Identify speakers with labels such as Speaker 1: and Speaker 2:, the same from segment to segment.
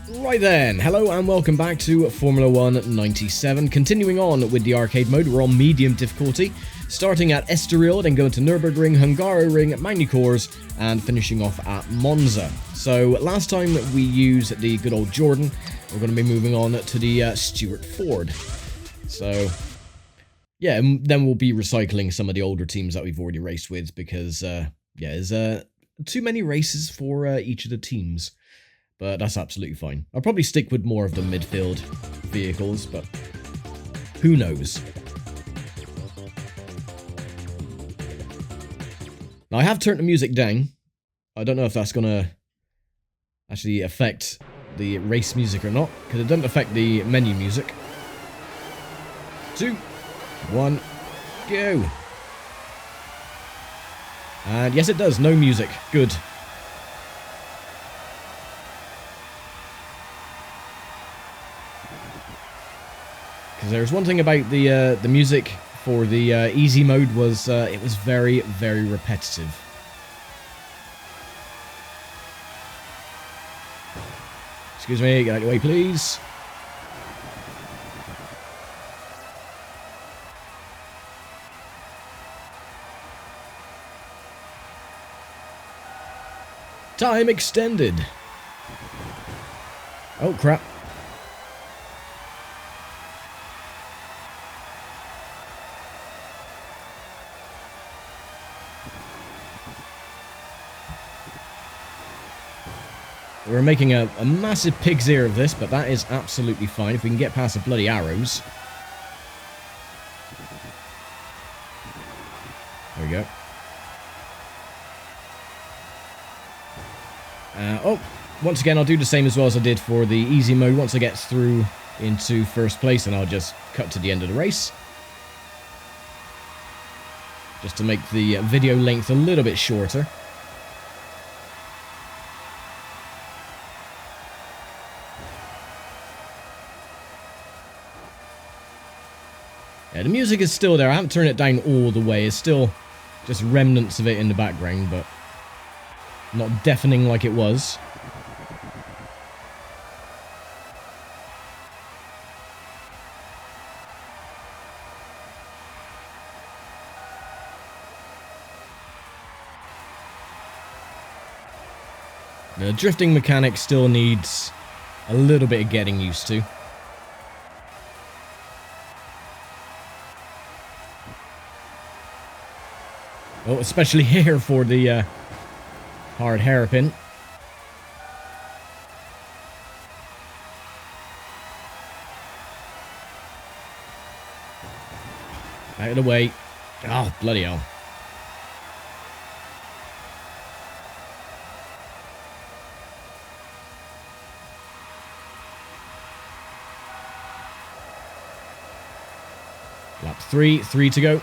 Speaker 1: Right then, hello and welcome back to Formula 1 97. Continuing on with the arcade mode, we're on medium difficulty, starting at Estoril, then going to Nürburgring, Hungaroring, Magny-Cours, and finishing off at Monza. So last time we used the good old Jordan, we're going to be moving on to the Stuart Ford. So yeah, and then we'll be recycling some of the older teams that we've already raced with because yeah, there's too many races for each of the teams. But that's absolutely fine. I'll probably stick with more of the midfield vehicles, but who knows? Now, I have turned the music down. I don't know if that's going to actually affect the race music or not, because it doesn't affect the menu music. 2, 1, go! And yes, it does. No music. Good. Because there's one thing about the music for the easy mode was it was very, very repetitive. Excuse me, get out of the way, please. Time extended. Oh, crap. We're making a massive pig's ear of this, but that is absolutely fine if we can get past the bloody arrows. There we go. Oh, once again, I'll do the same as well as I did for the easy mode. Once I get through into first place, and I'll just cut to the end of the race. Just to make the video length a little bit shorter. Yeah, the music is still there. I haven't turned it down all the way. It's still just remnants of it in the background, but not deafening like it was. The drifting mechanic still needs a little bit of getting used to. Oh, especially here for the hard hairpin. Out of the way. Oh, bloody hell. Lap 3, 3 to go.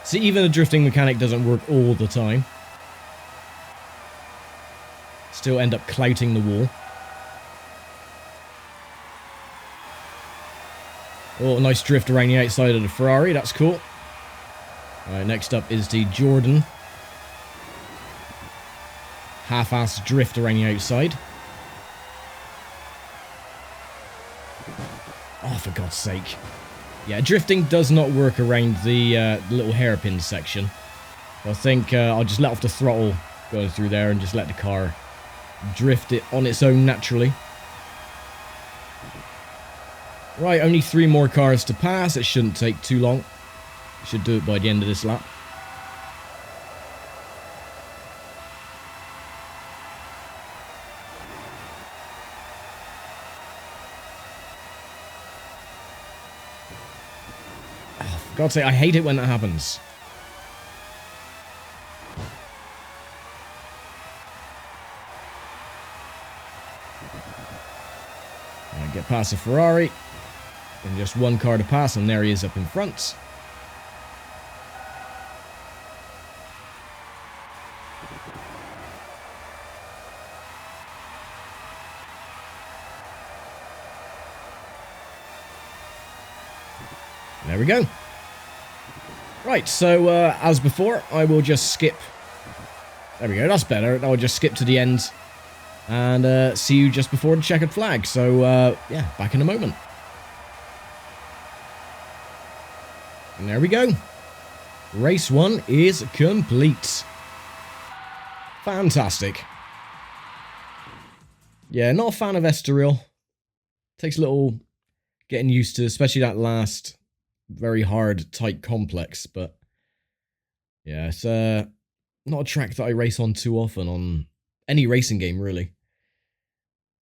Speaker 1: See, even the drifting mechanic doesn't work all the time. Still end up clouting the wall. Oh, nice drift around the outside of the Ferrari. That's cool. Alright, next up is the Jordan. Half-assed drift around the outside. Oh, for God's sake. Yeah, drifting does not work around the little hairpin section. I think I'll just let off the throttle going through there and just let the car drift it on its own naturally. Right, only 3 more cars to pass. It shouldn't take too long. Should do it by the end of this lap. For God's sake, I hate it when that happens. Right, get past the Ferrari. And just 1 car to pass, and there he is up in front. There we go. Right, so as before, I will just skip. There we go, that's better. I'll just skip to the end and see you just before the checkered flag. So, yeah, back in a moment. And there we go. Race 1 is complete. Fantastic. Yeah, not a fan of Estoril. Takes a little getting used to, especially that last very hard, tight complex. But yeah, it's not a track that I race on too often on any racing game, really.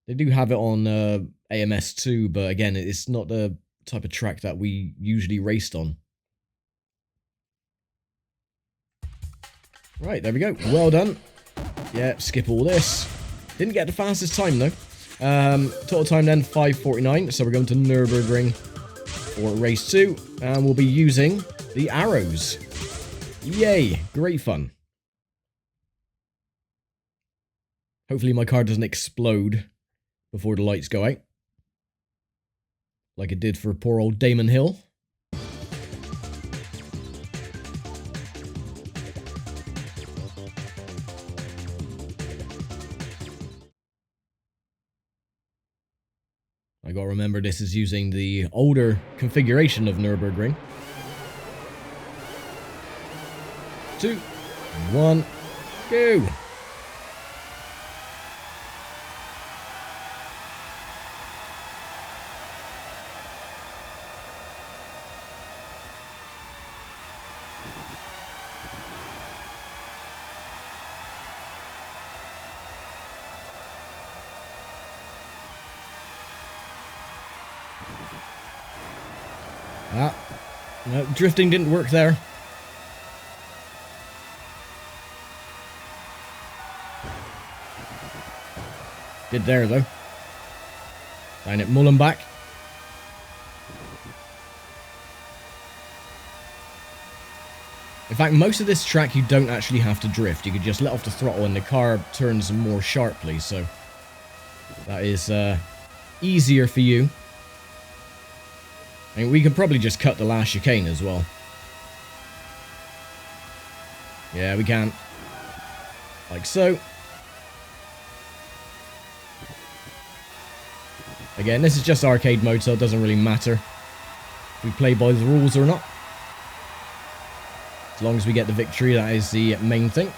Speaker 1: They do have it on AMS too, but again, it's not the type of track that we usually raced on. Right, there we go. Well done. Yeah, skip all this. Didn't get the fastest time, though. Total time then, 5:49. So we're going to Nürburgring for race 2. And we'll be using the arrows. Yay, great fun. Hopefully my car doesn't explode before the lights go out. Like it did for poor old Damon Hill. I gotta remember this is using the older configuration of Nürburgring. 2, 1, go! Ah, no, drifting didn't work there. Did there, though. Down at Mullenbach. In fact, most of this track you don't actually have to drift. You could just let off the throttle and the car turns more sharply, so that is easier for you. I mean, we could probably just cut the last chicane as well. Yeah, we can. Like so. Again, this is just arcade mode, so it doesn't really matter if we play by the rules or not. As long as we get the victory, that is the main thing.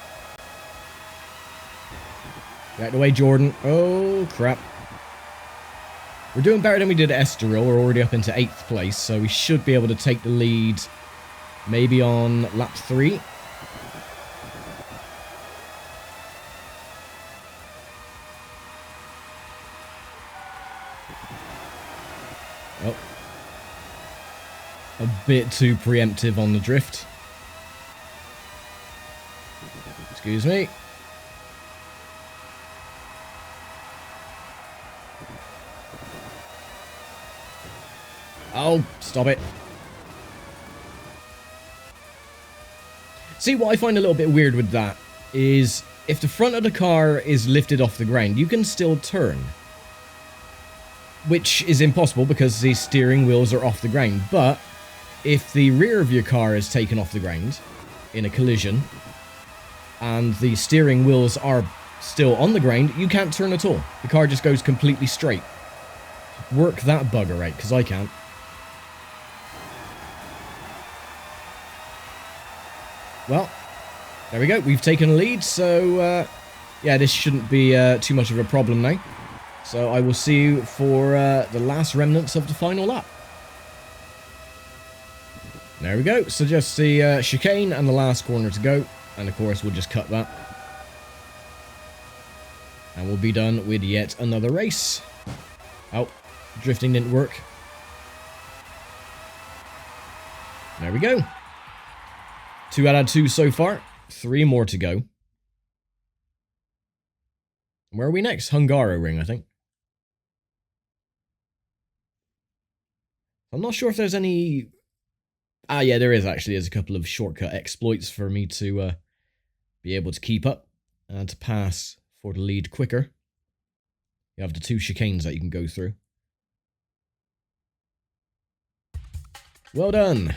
Speaker 1: Get out of the way, Jordan. Oh, crap. We're doing better than we did at Estoril. We're already up into 8th place, so we should be able to take the lead maybe on lap 3. Oh. A bit too preemptive on the drift. Excuse me. Oh, stop it. See, what I find a little bit weird with that is if the front of the car is lifted off the ground, you can still turn. Which is impossible because the steering wheels are off the ground. But if the rear of your car is taken off the ground in a collision and the steering wheels are still on the ground, you can't turn at all. The car just goes completely straight. Work that bugger out, because I can't. Well, there we go. We've taken a lead, so yeah, this shouldn't be too much of a problem now. So I will see you for the last remnants of the final lap. There we go. So just the chicane and the last corner to go. And of course, we'll just cut that. And we'll be done with yet another race. Oh, drifting didn't work. There we go. 2 out of 2 so far. 3 more to go. Where are we next? Hungaroring, I think. I'm not sure if there's any... Ah, yeah, there is actually. There's a couple of shortcut exploits for me to be able to keep up and to pass for the lead quicker. You have the 2 chicanes that you can go through. Well done.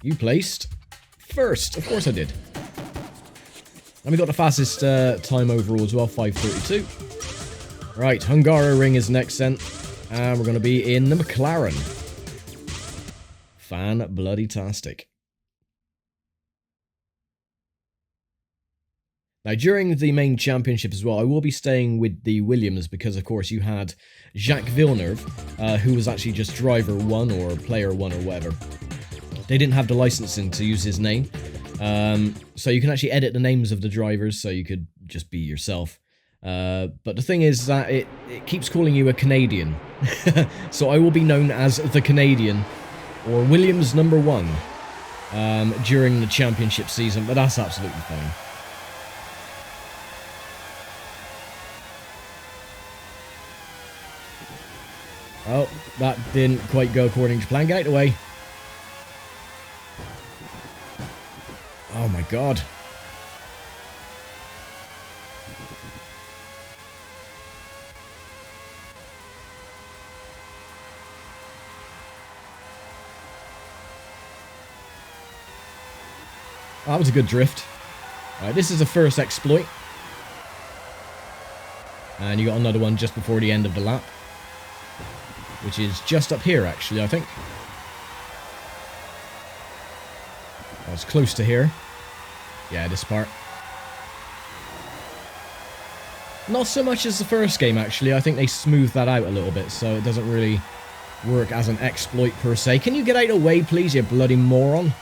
Speaker 1: You placed first. Of course I did. And we got the fastest time overall as well, 5:32. Right, Hungaroring is next then. And we're going to be in the McLaren. Fan-bloody-tastic. Now, during the main championship as well, I will be staying with the Williams because, of course, you had Jacques Villeneuve, who was actually just driver 1 or player 1 or whatever. They didn't have the licensing to use his name, so you can actually edit the names of the drivers, so you could just be yourself. But the thing is that it keeps calling you a Canadian, so I will be known as the Canadian, or Williams number 1, during the championship season, but that's absolutely fine. Oh, that didn't quite go according to plan. Get out of the way. Oh my god. That was a good drift. Alright, this is the first exploit. And you got another one just before the end of the lap. Which is just up here, actually, I think. I was close to here. Yeah, this part. Not so much as the first game, actually. I think they smoothed that out a little bit, so it doesn't really work as an exploit per se. Can you get out of the way, please, you bloody moron?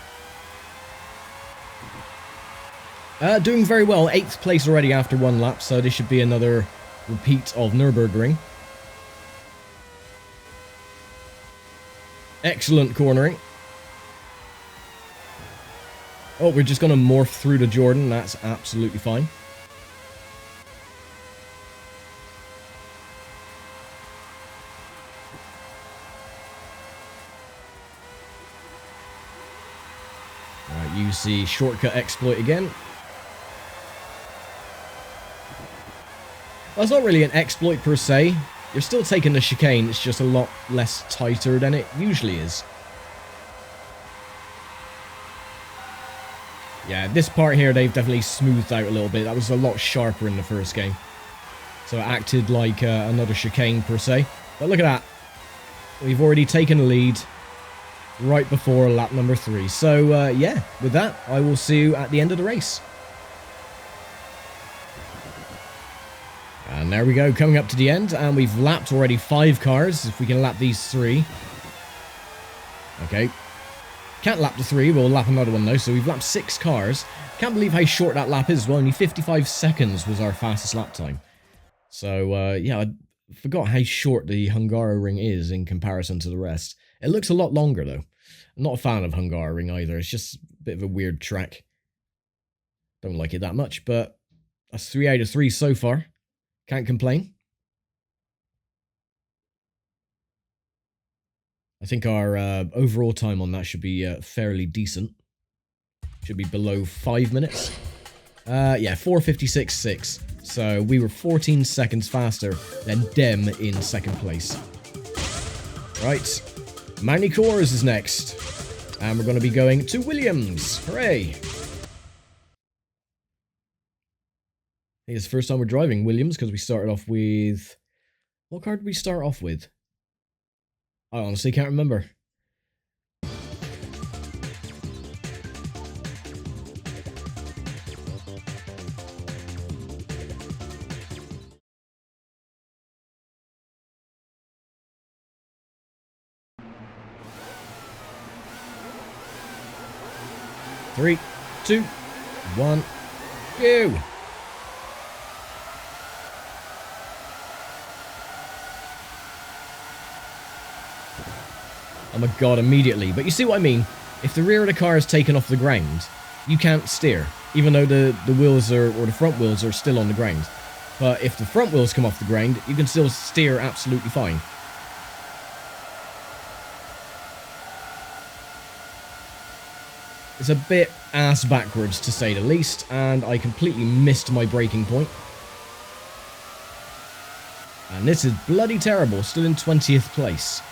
Speaker 1: Doing very well. 8th place already after 1 lap, so this should be another repeat of Nürburgring. Excellent cornering. Oh, we're just going to morph through to Jordan. That's absolutely fine. Alright, use the shortcut exploit again. Well, it's not really an exploit per se. You're still taking the chicane, it's just a lot less tighter than it usually is. Yeah, this part here they've definitely smoothed out a little bit. That was a lot sharper in the first game. So it acted like another chicane per se. But look at that. We've already taken the lead right before lap number 3. So yeah, with that, I will see you at the end of the race. And there we go, coming up to the end, and we've lapped already 5 cars. If we can lap these 3. Okay. Can't lap the 3, we'll lap another one though, so we've lapped 6 cars. Can't believe how short that lap is as well, only 55 seconds was our fastest lap time. So, yeah, I forgot how short the Hungaroring is in comparison to the rest. It looks a lot longer though. I'm not a fan of Hungaroring either, it's just a bit of a weird track. Don't like it that much, but that's 3 out of 3 so far. Can't complain. I think our overall time on that should be fairly decent. Should be below 5 minutes. Yeah, 4:56.6. So we were 14 seconds faster than them in 2nd place. Right. Magny-Cours is next. And we're going to be going to Williams. Hooray. I think it's the first time we're driving Williams because we started off with... What car did we start off with? I honestly can't remember. Three, 2, 1, go! Oh my god, immediately. But you see what I mean? If the rear of the car is taken off the ground, you can't steer. Even though the wheels are, or the front wheels are still on the ground. But if the front wheels come off the ground, you can still steer absolutely fine. It's a bit ass backwards, to say the least, and I completely missed my braking point. And this is bloody terrible, still in 20th place.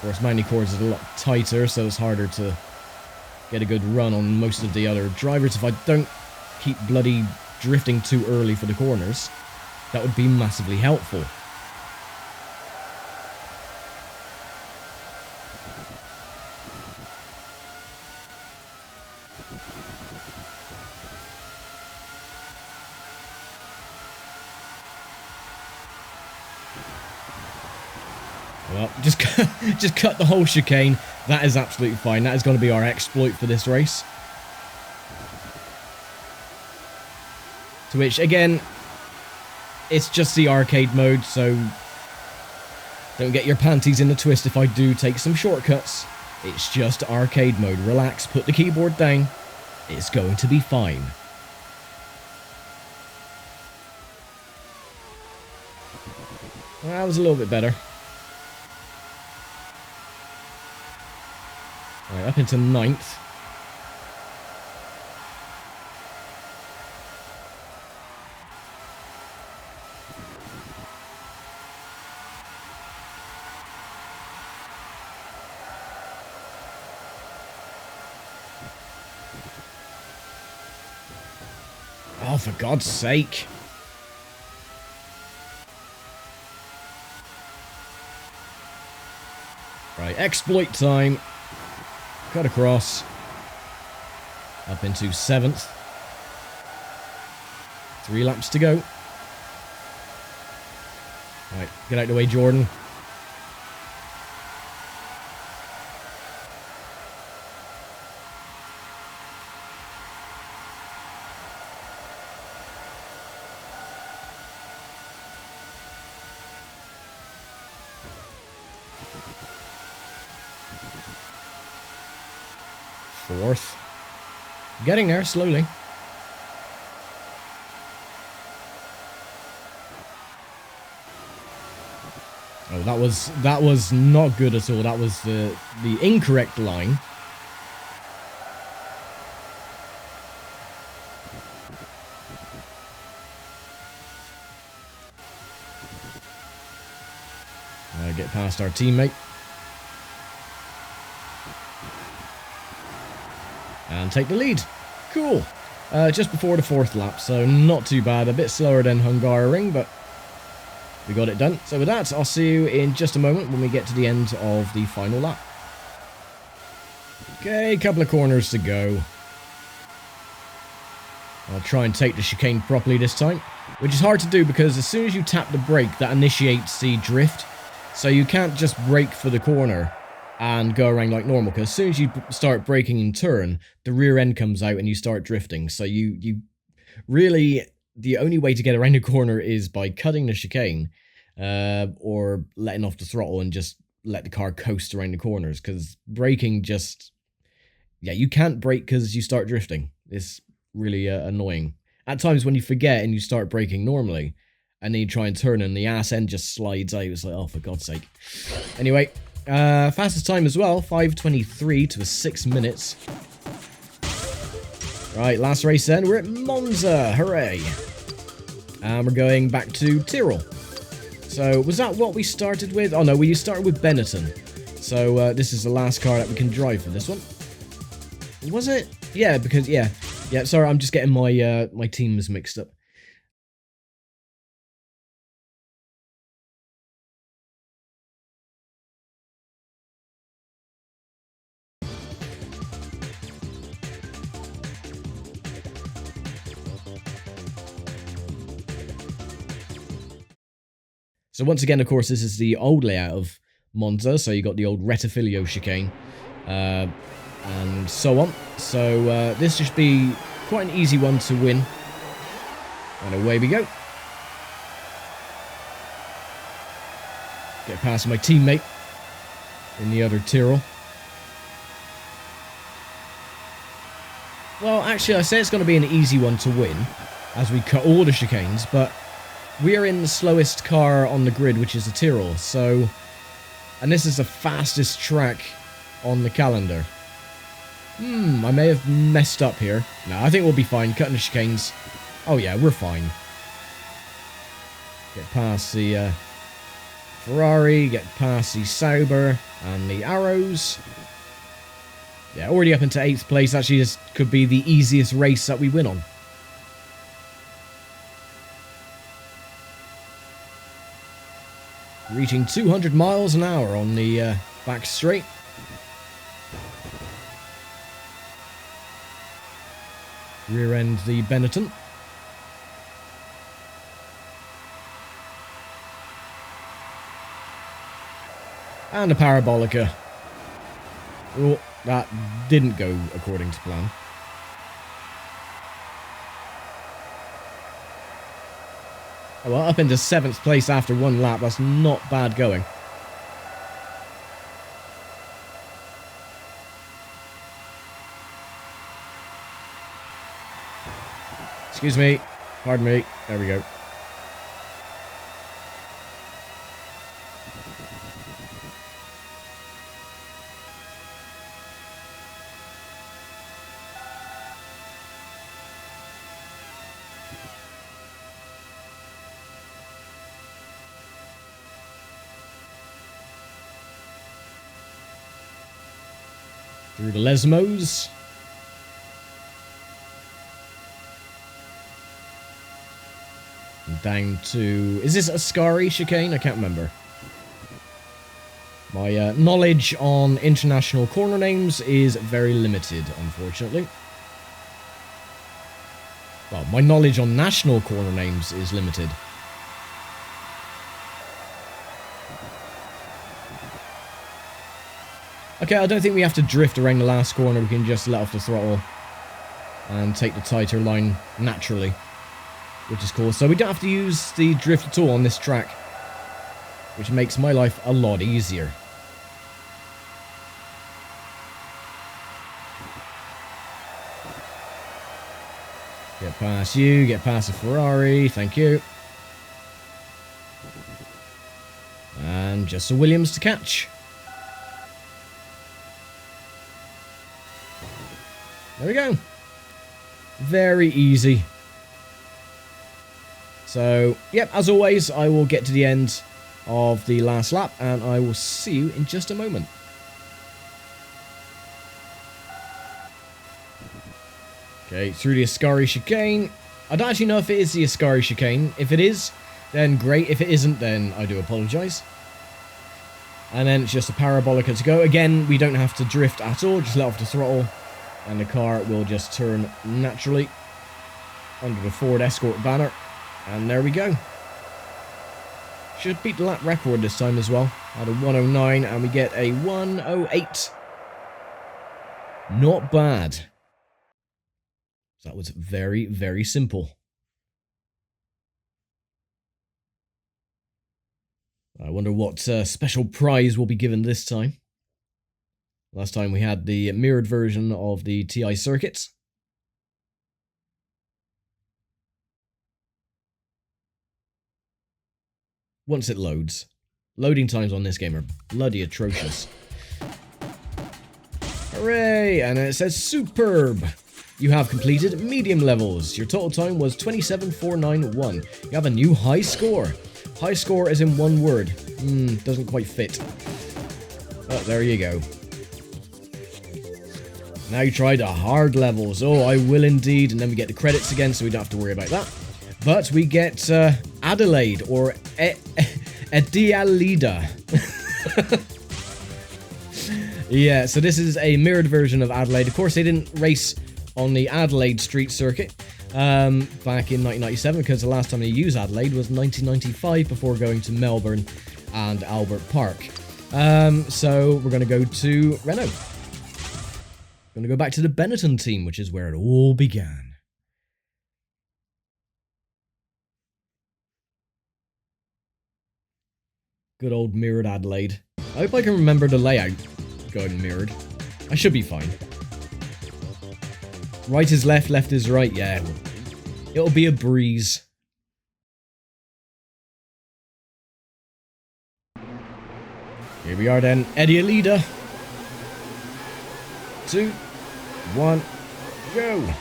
Speaker 1: Of course, Magny-Cours is a lot tighter, so it's harder to get a good run on most of the other drivers. If I don't keep bloody drifting too early for the corners, that would be massively helpful. Well, just cut the whole chicane. That is absolutely fine. That is going to be our exploit for this race. To which, again, it's just the arcade mode, so don't get your panties in a twist if I do take some shortcuts. It's just arcade mode. Relax, put the keyboard down. It's going to be fine. Well, that was a little bit better. Right, up into 9th. Oh, for God's sake. Right, exploit time. Cut across. Up into 7th. 3 laps to go. Right, get out of the way, Jordan. Fourth. Getting there slowly. Oh, that was not good at all. That was the incorrect line. Get past our teammate. And take the lead. Cool. Just before the 4th lap, so not too bad. A bit slower than Hungaroring, but we got it done. So with that, I'll see you in just a moment when we get to the end of the final lap. Okay, a couple of corners to go. I'll try and take the chicane properly this time, which is hard to do because as soon as you tap the brake, that initiates the drift. So you can't just brake for the corner and go around like normal, because as soon as you start braking in turn, the rear end comes out and you start drifting. So you really, the only way to get around the corner is by cutting the chicane, or letting off the throttle and just let the car coast around the corners, because braking just, yeah, you can't brake because you start drifting. It's really annoying. At times when you forget and you start braking normally, and then you try and turn and the ass end just slides out, it's like, oh, for God's sake. Anyway, fastest time as well, 5:23 to 6 minutes. Right, last race then, we're at Monza, hooray! And we're going back to Tyrrell. So, was that what we started with? Oh no, we started with Benetton. So, this is the last car that we can drive for this one. Was it? Yeah, because, yeah, sorry, I'm just getting my, my teams mixed up. So once again, of course, this is the old layout of Monza, so you got the old Rettifilio chicane, and so on. So this should be quite an easy one to win. And away we go. Get past my teammate in the other Tyrrell. Well, actually, I say it's going to be an easy one to win, as we cut all the chicanes, but we are in the slowest car on the grid, which is the Tyrrell, so... And this is the fastest track on the calendar. I may have messed up here. No, I think we'll be fine. Cutting the chicanes. Oh yeah, we're fine. Get past the Ferrari, get past the Sauber and the Arrows. Yeah, already up into 8th place. Actually, this could be the easiest race that we win on. Reaching 200 miles an hour on the back straight. Rear end the Benetton. And a Parabolica. Oh, that didn't go according to plan. Oh, well, up into 7th place after 1 lap. That's not bad going. Excuse me. Pardon me. There we go. Through the Lesmos. And down to... Is this Estoril chicane? I can't remember. My knowledge on international corner names is very limited, unfortunately. Well, my knowledge on national corner names is limited. Okay, I don't think we have to drift around the last corner. We can just let off the throttle and take the tighter line naturally, which is cool. So we don't have to use the drift at all on this track, which makes my life a lot easier. Get past you, get past the Ferrari, thank you. And just a Williams to catch. There we go. Very easy. So, yep, as always, I will get to the end of the last lap, and I will see you in just a moment. Okay, through the Estoril chicane. I don't actually know if it is the Estoril chicane. If it is, then great. If it isn't, then I do apologise. And then it's just a Parabolica to go. Again, we don't have to drift at all. Just let off the throttle, and the car will just turn naturally under the Ford Escort banner. And there we go. Should beat the lap record this time as well. At a 109, and we get a 108. Not bad. That was very, very simple. I wonder what special prize will be given this time. Last time we had the mirrored version of the TI circuits. Once it loads. Loading times on this game are bloody atrocious. Hooray! And it says superb! You have completed medium levels. Your total time was 27,491. You have a new high score. High score is in one word. Doesn't quite fit. But there you go. Now you try the hard levels. Oh, I will indeed. And then we get the credits again, so we don't have to worry about that. But we get Adelaide, or Edialeda. Yeah, so this is a mirrored version of Adelaide. Of course, they didn't race on the Adelaide Street Circuit back in 1997, because the last time they used Adelaide was 1995 before going to Melbourne and Albert Park. So we're going to go to Renault. Going to go back to the Benetton team, which is where it all began. Good old mirrored Adelaide. I hope I can remember the layout going mirrored. I should be fine. Right is left, left is right. Yeah, it'll be a breeze. Here we are then. Edialeda. 2, 1, go.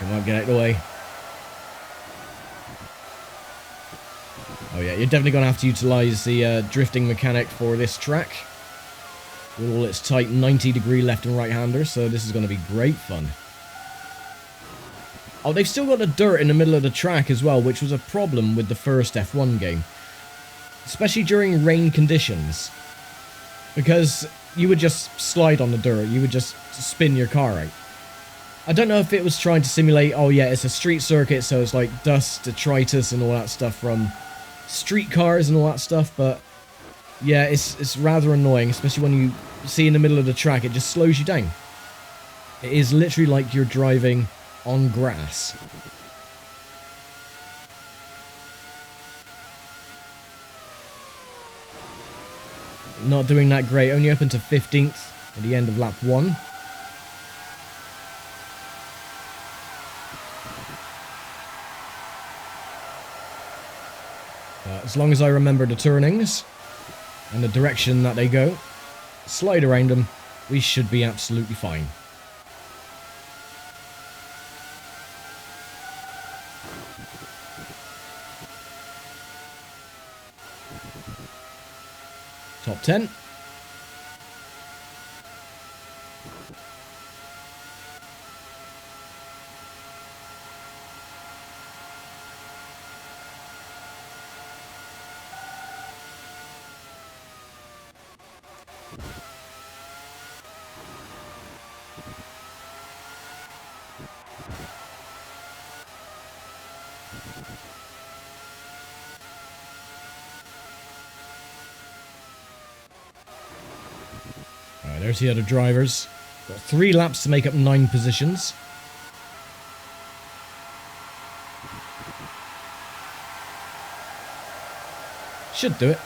Speaker 1: Come on, get out of the way. Oh yeah, you're definitely going to have to utilise the drifting mechanic for this track. With all its tight 90-degree left and right-handers, so this is going to be great fun. Oh, they've still got the dirt in the middle of the track as well, which was a problem with the first F1 game. Especially during rain conditions. Because you would just slide on the dirt, you would just spin your car out. I don't know if it was trying to simulate, oh yeah, it's a street circuit, so it's like dust, detritus and all that stuff from street cars and all that stuff, but yeah, it's rather annoying, especially when you see in the middle of the track, it just slows you down. It is literally like you're driving on grass. Not doing that great, only up into 15th at the end of lap 1. As long as I remember the turnings and the direction that they go, slide around them, we should be absolutely fine. Top 10. Alright, there's the other drivers. Got 3 laps to make up 9 positions. Should do it.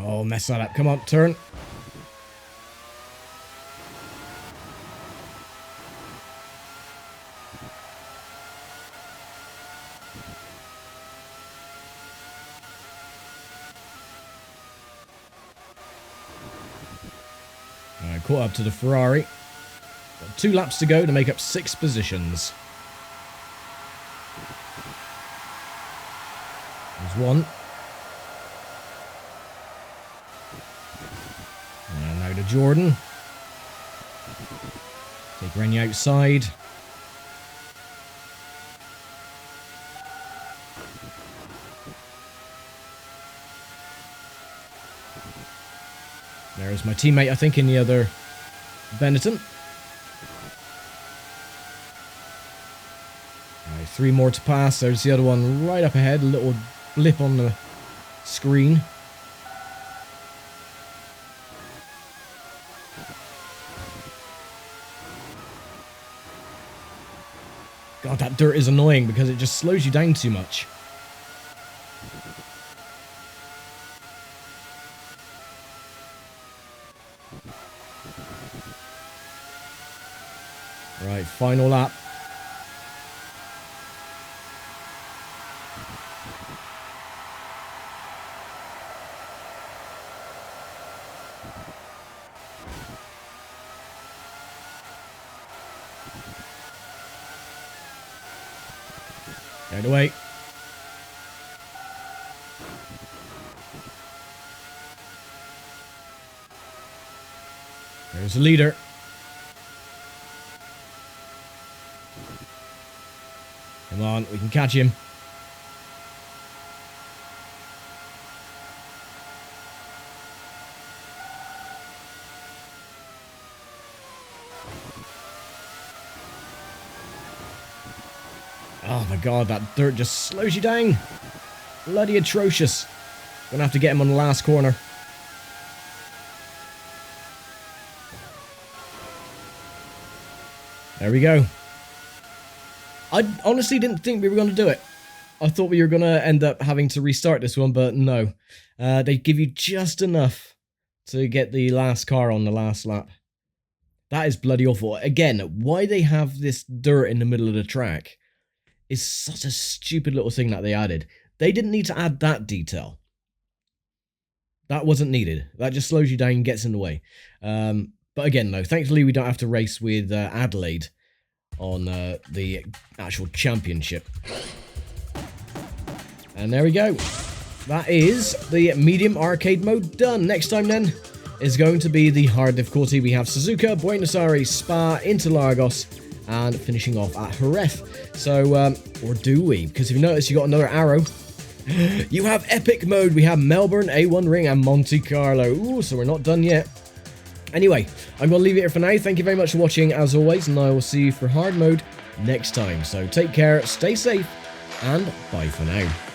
Speaker 1: Oh, mess that up. Come on, turn. Alright, caught up to the Ferrari. Got 2 laps to go to make up 6 positions. There's one. And now to Jordan. Take her on the outside. There's my teammate, I think, in the other Benetton. Right, 3 more to pass. There's the other one right up ahead. A little blip on the screen. God, that dirt is annoying because it just slows you down too much. Right, final lap. Out away. There's the leader. Come on, we can catch him. Oh my god, that dirt just slows you down. Bloody atrocious. Gonna have to get him on the last corner. There we go. I honestly didn't think we were going to do it. I thought we were going to end up having to restart this one, but no. They give you just enough to get the last car on the last lap. That is bloody awful. Again, why they have this dirt in the middle of the track is such a stupid little thing that they added. They didn't need to add that detail. That wasn't needed. That just slows you down and gets in the way. But again, though, thankfully we don't have to race with Adelaide on the actual championship. And there we go. That is the medium arcade mode done. Next time then is going to be the hard difficulty. We have Suzuka, Buenos Aires, Spa, Interlagos, and finishing off at Jerez. So, or do we? Because if you notice, you got another arrow. You have epic mode. We have Melbourne, A1 Ring, and Monte Carlo. Ooh, so we're not done yet. Anyway, I'm going to leave it here for now. Thank you very much for watching, as always, and I will see you for hard mode next time. So take care, stay safe, and bye for now.